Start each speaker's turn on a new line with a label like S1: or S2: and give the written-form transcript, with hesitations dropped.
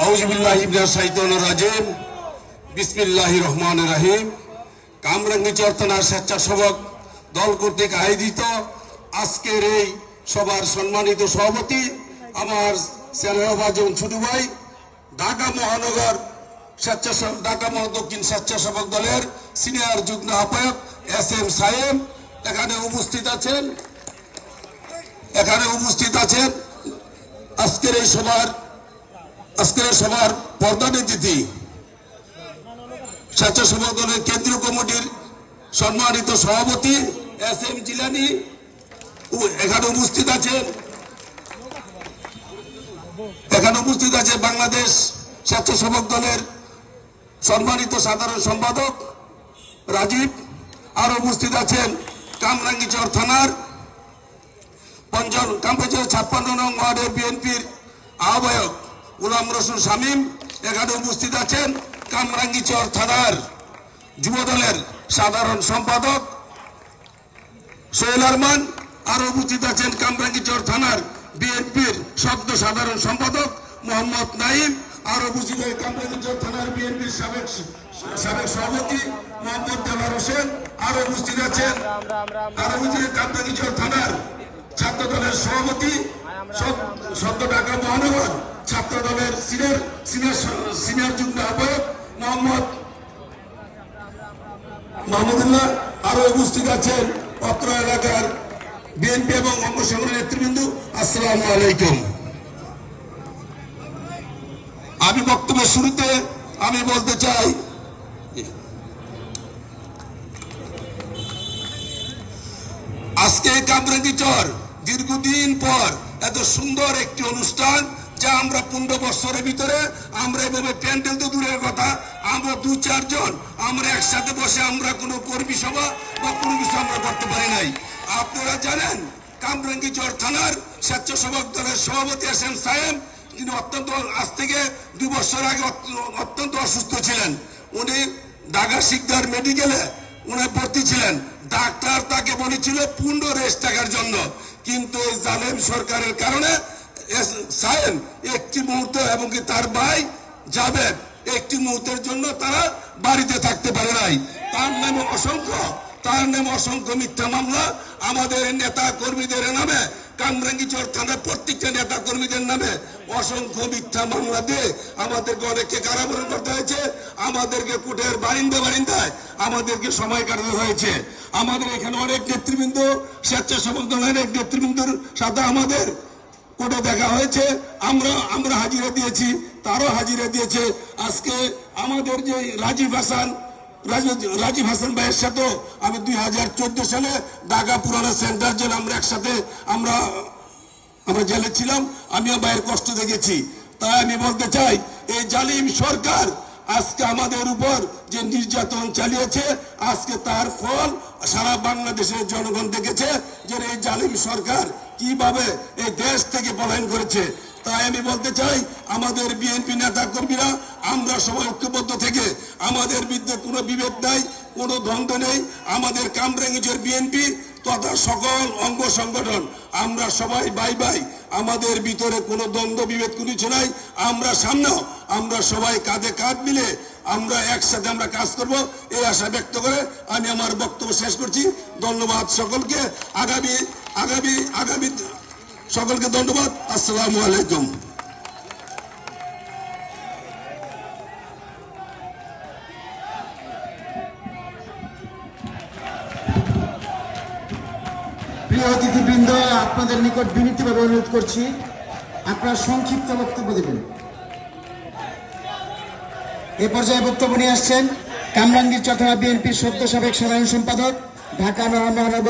S1: আউযুবিল্লাহি মিনাশ শাইতানির রাজিম। বিসমিল্লাহির রহমানির রহিম। কামরাঙ্গীচর থানার স্বেচ্ছাসেবক দল কর্তৃক আয়োজিত আজকের এই সভার সম্মানিত সভাপতি আমার স্নেহভাজন ছোট ভাই, ঢাকা মহানগর ঢাকা দক্ষিণ স্বেচ্ছাসেবক দলের সিনিয়র যুগ্ম আহ্বায়ক SM সায়েম এখানে উপস্থিত আছেন। আজকের এই সভার প্রধান অতিথি স্বেচ্ছাসেবক দলের কেন্দ্রীয় কমিটির সম্মানিত সভাপতি SM জিলানী এখানে উপস্থিত আছে বাংলাদেশ স্বেচ্ছাসেবক দলের সম্মানিত সাধারণ সম্পাদক রাজীব। আর উপস্থিত আছেন কামরাঙ্গীচর থানার 56 নং ওয়ার্ডের বিএনপির আহ্বায়ক গোলাম রসুল শামীম। এখানে উপস্থিত আছেন কামরাঙ্গীচর থানার যুব দলের সাধারণ সম্পাদক সোহেল আরমান। আরো উপস্থিত আছেন কামরাঙ্গীচর থানার বিএনপির সদ্য সাধারণ সম্পাদক মোহাম্মদ নাইম। আরো উপস্থিত আছেন কামরাঙ্গীচর থানার বিএনপির সাবেক সভাপতি মোহাম্মদ দেওয়ার হোসেন। আরো উপস্থিত আছেন কামরাঙ্গীচর থানার ছাত্র দলের সভাপতি সদ্য ঢাকা মহানগর ছাত্র দলের সিনিয়র যুগ্ম আহ্বায়ক মাহমুদুল্লাহ। আরো উপস্থিত আছেন অত্র এলাকার বিএনপি এবং অঙ্গ সংগঠনের নেতৃবৃন্দ। আসসালামু আলাইকুম। আমি বক্তব্যের শুরুতে আমি বলতে চাই, আজকে কামরাঙ্গীচর দীর্ঘদিন পর এত সুন্দর একটি অনুষ্ঠান, যা আমরা 15 বছরের ভিতরে আমরা এভাবে প্যান্ডেল তো দূরের কথা, আমরা 2-4 জন আমরা একসাথে বসে আমরা কোনো কর্মী সভা বা কোনো কিছু আমরা করতে পারি নাই। আপনারা জানেন কামরাঙ্গীচর থানার স্বেচ্ছাসেবক দলের সভাপতি SM সায়েম, তিনি আজ থেকে 2 বছর আগে অত্যন্ত অসুস্থ ছিলেন। উনি ঢাকা শিকদার মেডিকেলে উনি ভর্তি ছিলেন। ডাক্তার তাকে বলেছিল পূর্ণ রেস্ট থাকার জন্য, কিন্তু এই জালেম সরকারের কারণে সায়েম একটি মুহূর্ত এবং তার ভাই জাবেদ একটি মুহূর্তের জন্য তারা বাড়িতে থাকতে পারে নাই। তার নামে অসংখ্য মিথ্যা মামলা আমাদের নেতা কর্মীদের নামে, কামরাঙ্গীচর থানার প্রত্যেকটা নেতা কর্মীদের নামে অসংখ্য মিথ্যা মামলা দিয়ে আমাদেরকে অনেককে কারাবরণ করতে হয়েছে, আমাদেরকে কোর্টের বারিন্দায় আমাদেরকে সময় কাটাতে হয়েছে। আমাদের এখানে অনেক নেতৃবৃন্দ, স্বেচ্ছাসেবক দলের এক নেতৃবৃন্দর সাথে আমাদের কোর্টে দেখা হয়েছে, আমরা হাজিরা দিয়েছি, তারও হাজিরা দিয়েছে। আজকে আমাদের যে রাজীব হাসান ভাইয়ের সাথে আমি 2014 সালে ঢাকা পুরানো সেন্টার জেল আমরা একসাথে আমরা জেলে ছিলাম। আমিও ভাইয়ের কষ্ট দেখেছি। তাই আমি বলতে চাই, এই জালিম সরকার আজকে আমাদের উপর যে নির্যাতন চালিয়েছে, আজকে তার ফল সারা বাংলাদেশের জনগণ দেখেছে যে এই জালিম সরকার কিভাবে এই দেশ থেকে পলায়ন করেছে। তাই আমি বলতে চাই, আমাদের বিএনপি নেতা কর্মীরা আমরা সবাই ঐক্যবদ্ধ থেকে আমাদের বিরুদ্ধে কোনো বিভেদ নাই, কোনো দ্বন্দ্ব নেই। আমাদের কামরাঙ্গীচর বিএনপি তথা সকল অঙ্গ সংগঠন আমরা সবাই ভাই, আমাদের ভিতরে কোনো দ্বন্দ্ব বিভেদ কিছু নাই। আমরা সামনেও আমরা সবাই কাঁধে কাঁধ মিলে আমরা একসাথে আমরা কাজ করব, এই আশা ব্যক্ত করে আমি আমার বক্তব্য শেষ করছি। ধন্যবাদ সকলকে। আগামী সকলকে ধন্যবাদ। আসসালামু আলাইকুম।
S2: প্রিয় অতিথিবৃন্দ, আপনাদের নিকট বিনীতভাবে অনুরোধ করছি আপনারা সংক্ষিপ্ত বক্তব্য দেবেন। এ পর্যায়ে বক্তব্য নিয়ে আসছেন কামরাঙ্গীচর থানা বিএনপির সদ্য সাবেক সাধারণ সম্পাদক, ঢাকা মহানগর